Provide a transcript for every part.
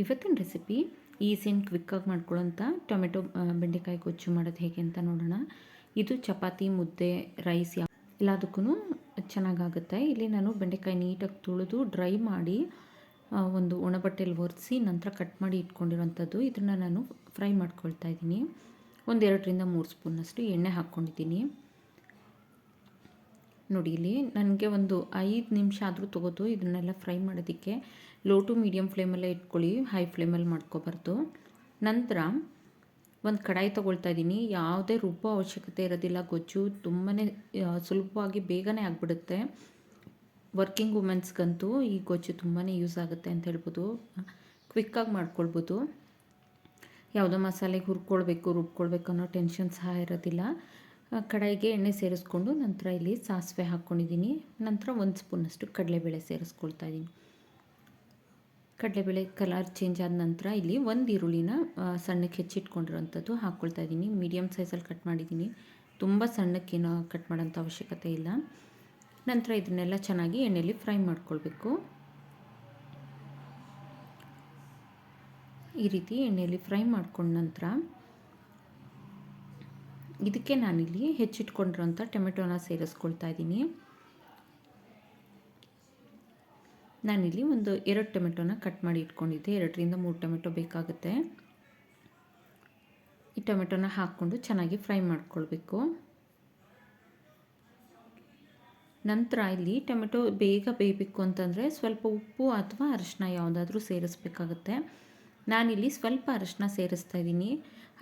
ಇವತ್ತಿನ recipe easy and ಕ್ವಿಕ್ಕಾಗಿ ಮಾಡ್ಕೊಳ್ಳೋಂಥ tomato ಬೆಂಡೆಕಾಯಿ ಗೊಜ್ಜು ಮಾಡೋದು ಹೇಗೆ ಅಂತ ನೋಡೋಣ. ಇದು ಚಪಾತಿ, ಮುದ್ದೆ, ರೈಸ್ ಎಲ್ಲದಕ್ಕೂ ಚೆನ್ನಾಗಾಗುತ್ತೆ. ಇಲ್ಲಿ ನಾನು ಬೆಂಡೆಕಾಯಿ ನೀಟಾಗಿ ತುಳಿದು ಡ್ರೈ ಮಾಡಿ ಒಂದು ಒಣಬಟ್ಟೆಯಲ್ಲಿ ಒರೆಸಿ ನಂತರ ಕಟ್ ಮಾಡಿ ಇಟ್ಕೊಂಡಿರೋಂಥದ್ದು. ಇದನ್ನು ನಾನು ಫ್ರೈ ಮಾಡ್ಕೊಳ್ತಾ ಇದ್ದೀನಿ. 1-2ರಿಂದ 3 ಸ್ಪೂನಷ್ಟು ಎಣ್ಣೆ ಹಾಕ್ಕೊಂಡಿದ್ದೀನಿ. ನೋಡಿ, ಇಲ್ಲಿ ನನಗೆ ಒಂದು 5 ನಿಮಿಷ ಆದರೂ ತೊಗೋದು ಇದನ್ನೆಲ್ಲ ಫ್ರೈ ಮಾಡೋದಕ್ಕೆ. ಲೋ ಟು ಮೀಡಿಯಮ್ ಫ್ಲೇಮಲ್ಲೇ ಇಟ್ಕೊಳ್ಳಿ, ಹೈ ಫ್ಲೇಮಲ್ಲಿ ಮಾಡ್ಕೋಬಾರ್ದು. ನಂತರ ಒಂದು ಕಡಾಯಿ ತೊಗೊಳ್ತಾ ಇದ್ದೀನಿ. ಯಾವುದೇ ರುಬ್ಬೋ ಅವಶ್ಯಕತೆ ಇರೋದಿಲ್ಲ. ಗೊಜ್ಜು ತುಂಬಾ ಸುಲಭವಾಗಿ ಬೇಗನೆ ಆಗಿಬಿಡುತ್ತೆ. ವರ್ಕಿಂಗ್ ವುಮೆನ್ಸ್ಗಂತೂ ಈ ಗೊಜ್ಜು ತುಂಬಾ ಯೂಸ್ ಆಗುತ್ತೆ ಅಂತ ಹೇಳ್ಬೋದು. ಕ್ವಿಕ್ಕಾಗಿ ಮಾಡ್ಕೊಳ್ಬೋದು. ಯಾವುದೋ ಮಸಾಲೆಗೆ ಹುರ್ಕೊಳ್ಬೇಕು, ರುಬ್ಕೊಳ್ಬೇಕು ಅನ್ನೋ ಟೆನ್ಷನ್ ಸಹ ಇರೋದಿಲ್ಲ. ಕಡಾಯಿಗೆ ಎಣ್ಣೆ ಸೇರಿಸ್ಕೊಂಡು ನಂತರ ಇಲ್ಲಿ ಸಾಸಿವೆ ಹಾಕ್ಕೊಂಡಿದ್ದೀನಿ. ನಂತರ 1 ಸ್ಪೂನಷ್ಟು ಕಡಲೆಬೇಳೆ ಸೇರಿಸ್ಕೊಳ್ತಾ ಇದ್ದೀನಿ. ಕಡಲೆಬೇಳೆ ಕಲರ್ ಚೇಂಜ್ ಆದ ನಂತರ ಇಲ್ಲಿ 1 ಈರುಳ್ಳಿನ ಸಣ್ಣಕ್ಕೆ ಹೆಚ್ಚಿಟ್ಕೊಂಡಿರೋಂಥದ್ದು ಹಾಕ್ಕೊಳ್ತಾ ಇದ್ದೀನಿ. ಮೀಡಿಯಮ್ ಸೈಜಲ್ಲಿ ಕಟ್ ಮಾಡಿದ್ದೀನಿ. ತುಂಬ ಸಣ್ಣಕ್ಕೇನೋ ಕಟ್ ಮಾಡೋಂಥ ಅವಶ್ಯಕತೆ ಇಲ್ಲ. ನಂತರ ಇದನ್ನೆಲ್ಲ ಚೆನ್ನಾಗಿ ಎಣ್ಣೆಯಲ್ಲಿ ಫ್ರೈ ಮಾಡ್ಕೊಳ್ಬೇಕು. ಈ ರೀತಿ ಎಣ್ಣೆಯಲ್ಲಿ ಫ್ರೈ ಮಾಡ್ಕೊಂಡ ನಂತರ ಇದಕ್ಕೆ ನಾನಿಲ್ಲಿ ಹೆಚ್ಚಿಟ್ಕೊಂಡಿರೋಂಥ ಟೊಮೆಟೊನ ಸೇರಿಸ್ಕೊಳ್ತಾ ಇದ್ದೀನಿ. ನಾನಿಲ್ಲಿ ಒಂದು 2 ಟೊಮೆಟೊನ ಕಟ್ ಮಾಡಿ ಇಟ್ಕೊಂಡಿದ್ದೆ. 2ರಿಂದ 3 ಟೊಮೆಟೊ ಬೇಕಾಗುತ್ತೆ. ಈ ಟೊಮೆಟೊನ ಹಾಕ್ಕೊಂಡು ಚೆನ್ನಾಗಿ ಫ್ರೈ ಮಾಡ್ಕೊಳ್ಬೇಕು. ನಂತರ ಇಲ್ಲಿ ಟೊಮೆಟೊ ಬೇಗ ಬೇಯಬೇಕು ಅಂತಂದರೆ ಸ್ವಲ್ಪ ಉಪ್ಪು ಅಥವಾ ಅರಿಶಿನ ಯಾವುದಾದ್ರೂ ಸೇರಿಸ್ಬೇಕಾಗುತ್ತೆ. ನಾನಿಲ್ಲಿ ಸ್ವಲ್ಪ ಅರಿಶಿನ ಸೇರಿಸ್ತಾ ಇದ್ದೀನಿ.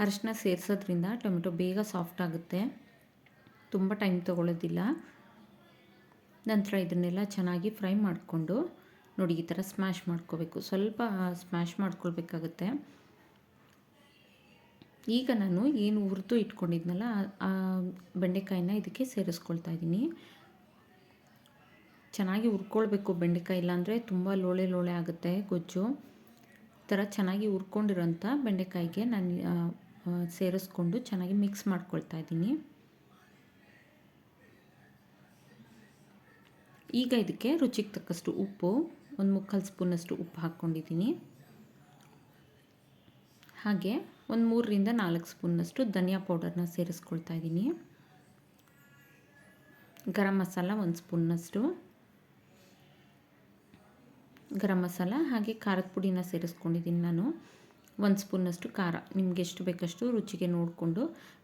ಅರಿಶಿನ ಸೇರಿಸೋದ್ರಿಂದ ಟೊಮೆಟೊ ಬೇಗ ಸಾಫ್ಟ್ ಆಗುತ್ತೆ, ತುಂಬ ಟೈಮ್ ತೊಗೊಳ್ಳೋದಿಲ್ಲ. ನಂತರ ಇದನ್ನೆಲ್ಲ ಚೆನ್ನಾಗಿ ಫ್ರೈ ಮಾಡಿಕೊಂಡು ನೋಡಿ, ಈ ಥರ ಸ್ಮ್ಯಾಶ್ ಮಾಡ್ಕೋಬೇಕು. ಸ್ವಲ್ಪ ಸ್ಮ್ಯಾಶ್ ಮಾಡ್ಕೊಳ್ಬೇಕಾಗುತ್ತೆ. ಈಗ ನಾನು ಏನು ಹುರಿದು ಇಟ್ಕೊಂಡಿದ್ನಲ್ಲ ಆ ಬೆಂಡೆಕಾಯಿನ ಇದಕ್ಕೆ ಸೇರಿಸ್ಕೊಳ್ತಾ ಇದ್ದೀನಿ. ಚೆನ್ನಾಗಿ ಹುರ್ಕೊಳ್ಬೇಕು ಬೆಂಡೆಕಾಯಿ, ಇಲ್ಲಾಂದರೆ ತುಂಬ ಲೋಳೆ ಲೋಳೆ ಆಗುತ್ತೆ ಗೊಜ್ಜು. ಈ ಥರ ಚೆನ್ನಾಗಿ ಹುರ್ಕೊಂಡಿರೋಂಥ ಬೆಂಡೆಕಾಯಿಗೆ ನಾನು ಸೇರಿಸ್ಕೊಂಡು ಚೆನ್ನಾಗಿ ಮಿಕ್ಸ್ ಮಾಡ್ಕೊಳ್ತಾ ಇದ್ದೀನಿ. ಈಗ ಇದಕ್ಕೆ ರುಚಿಗೆ ತಕ್ಕಷ್ಟು ಉಪ್ಪು, 1/4 ಸ್ಪೂನಷ್ಟು ಉಪ್ಪು ಹಾಕ್ಕೊಂಡಿದ್ದೀನಿ. ಹಾಗೆ 3ರಿಂದ 4 ಸ್ಪೂನಷ್ಟು ಧನಿಯಾ ಪೌಡರ್ನ ಸೇರಿಸ್ಕೊಳ್ತಾ ಇದ್ದೀನಿ. ಗರಂ ಮಸಾಲ 1 ಸ್ಪೂನಷ್ಟು ಗರಂ ಮಸಾಲ, ಹಾಗೆ ಖಾರದ ಪುಡಿನ ಸೇರಿಸ್ಕೊಂಡಿದ್ದೀನಿ ನಾನು. 1 ಸ್ಪೂನಷ್ಟು ಖಾರ, ನಿಮ್ಗೆ ಎಷ್ಟು ಬೇಕಷ್ಟು ರುಚಿಗೆ ನೋಡಿಕೊಂಡು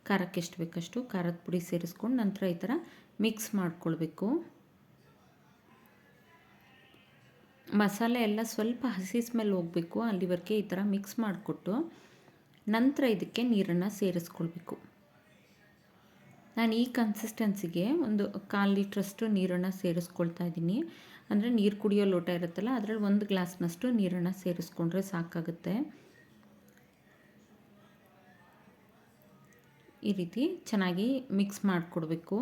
ಖಾರಕ್ಕೆ ಎಷ್ಟು ಬೇಕಷ್ಟು ಖಾರದ ಪುಡಿ ಸೇರಿಸ್ಕೊಂಡು ನಂತರ ಈ ಥರ ಮಿಕ್ಸ್ ಮಾಡ್ಕೊಳ್ಬೇಕು. ಮಸಾಲೆ ಎಲ್ಲ ಸ್ವಲ್ಪ ಹಸಿ ಸ್ಮೆಲ್ ಹೋಗಬೇಕು, ಅಲ್ಲಿವರೆಗೆ ಈ ಥರ ಮಿಕ್ಸ್ ಮಾಡಿಕೊಟ್ಟು ನಂತರ ಇದಕ್ಕೆ ನೀರನ್ನು ಸೇರಿಸ್ಕೊಳ್ಬೇಕು. ನಾನು ಈ ಕನ್ಸಿಸ್ಟೆನ್ಸಿಗೆ ಒಂದು 1/4 ಲೀಟ್ರಷ್ಟು ನೀರನ್ನು ಸೇರಿಸ್ಕೊಳ್ತಾ ಇದ್ದೀನಿ. ಅಂದರೆ ನೀರು ಕುಡಿಯೋ ಲೋಟ ಇರುತ್ತಲ್ಲ, ಅದರಲ್ಲಿ 1 ಗ್ಲಾಸ್ನಷ್ಟು ನೀರನ್ನು ಸೇರಿಸ್ಕೊಂಡ್ರೆ ಸಾಕಾಗುತ್ತೆ. ಈ ರೀತಿ ಚೆನ್ನಾಗಿ ಮಿಕ್ಸ್ ಮಾಡಿಕೊಡ್ಬೇಕು.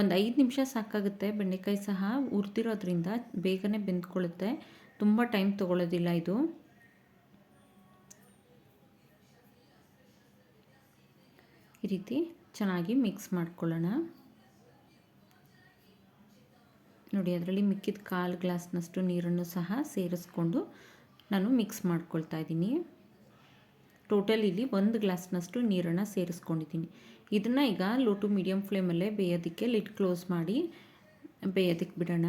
ಒಂದು 5 ನಿಮಿಷ ಸಾಕಾಗುತ್ತೆ. ಬೆಂಡೆಕಾಯಿ ಸಹ ಹುರಿದಿರೋದ್ರಿಂದ ಬೇಗನೆ ಬೆಂದ್ಕೊಳ್ಳುತ್ತೆ, ತುಂಬ ಟೈಮ್ ತೊಗೊಳ್ಳೋದಿಲ್ಲ ಇದು. ಈ ರೀತಿ ಚೆನ್ನಾಗಿ ಮಿಕ್ಸ್ ಮಾಡ್ಕೊಳ್ಳೋಣ. ನೋಡಿ, ಅದರಲ್ಲಿ ಮಿಕ್ಕಿದ 1/4 ಗ್ಲಾಸ್ನಷ್ಟು ನೀರನ್ನು ಸಹ ಸೇರಿಸ್ಕೊಂಡು ನಾನು ಮಿಕ್ಸ್ ಮಾಡ್ಕೊಳ್ತಾ ಇದ್ದೀನಿ. ಟೋಟಲ್ ಇಲ್ಲಿ 1 ಗ್ಲಾಸ್ನಷ್ಟು ನೀರನ್ನು ಸೇರಿಸ್ಕೊಂಡಿದ್ದೀನಿ. ಇದನ್ನು ಈಗ ಲೋ ಟು ಮೀಡಿಯಮ್ ಫ್ಲೇಮಲ್ಲೇ ಬೇಯೋದಕ್ಕೆ ಲಿಡ್ ಕ್ಲೋಸ್ ಮಾಡಿ ಬೇಯೋದಕ್ಕೆ ಬಿಡೋಣ.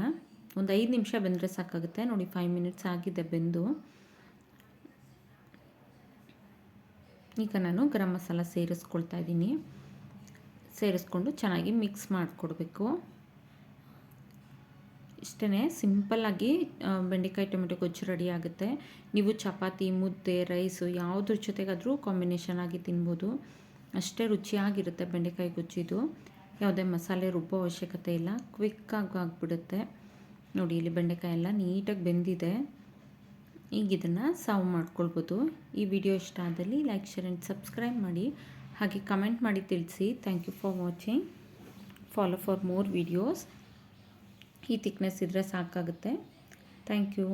ಒಂದು 5 ನಿಮಿಷ ಬೆಂದರೆ ಸಾಕಾಗುತ್ತೆ. ನೋಡಿ, 5 ಮಿನಿಟ್ಸ್ ಆಗಿದೆ ಬೆಂದು. ಈಗ ನಾನು ಗರಂ ಮಸಾಲ ಸೇರಿಸ್ಕೊಳ್ತಾ ಇದ್ದೀನಿ. ಸೇರಿಸ್ಕೊಂಡು ಚೆನ್ನಾಗಿ ಮಿಕ್ಸ್ ಮಾಡಿಕೊಡ್ಬೇಕು. ಇಷ್ಟೇ, ಸಿಂಪಲ್ಲಾಗಿ ಬೆಂಡೆಕಾಯಿ ಟೊಮೆಟೊ ಗೊಜ್ಜು ರೆಡಿ ಆಗುತ್ತೆ. ನೀವು ಚಪಾತಿ, ಮುದ್ದೆ, ರೈಸು ಯಾವುದ್ರ ಜೊತೆಗಾದರೂ ಕಾಂಬಿನೇಷನ್ ಆಗಿ ತಿನ್ಬೋದು. ಅಷ್ಟೇ ರುಚಿಯಾಗಿರುತ್ತೆ ಬೆಂಡೆಕಾಯಿ ಗೊಜ್ಜಿದು. ಯಾವುದೇ ಮಸಾಲೆ ರುಬ್ಬೋ ಅವಶ್ಯಕತೆ ಇಲ್ಲ, ಕ್ವಿಕ್ಕಾಗಿ ಆಗಿಬಿಡುತ್ತೆ. ನೋಡಿ, ಇಲ್ಲಿ ಬೆಂಡೆಕಾಯಿ ಎಲ್ಲ ನೀಟಾಗಿ ಬೆಂದಿದೆ. ಈಗ ಇದನ್ನು ಸರ್ವ್ ಮಾಡ್ಕೊಳ್ಬೋದು. ಈ ವಿಡಿಯೋ ಇಷ್ಟ ಆದಲ್ಲಿ ಲೈಕ್, ಶೇರ್ ಆ್ಯಂಡ್ ಸಬ್ಸ್ಕ್ರೈಬ್ ಮಾಡಿ. ಹಾಗೆ ಕಮೆಂಟ್ ಮಾಡಿ ತಿಳಿಸಿ. Thank you for watching. Follow for more videos. ಈ ಥಿಕ್ನೆಸ್ ಇದ್ದರೆ ಸಾಕಾಗುತ್ತೆ. Thank you.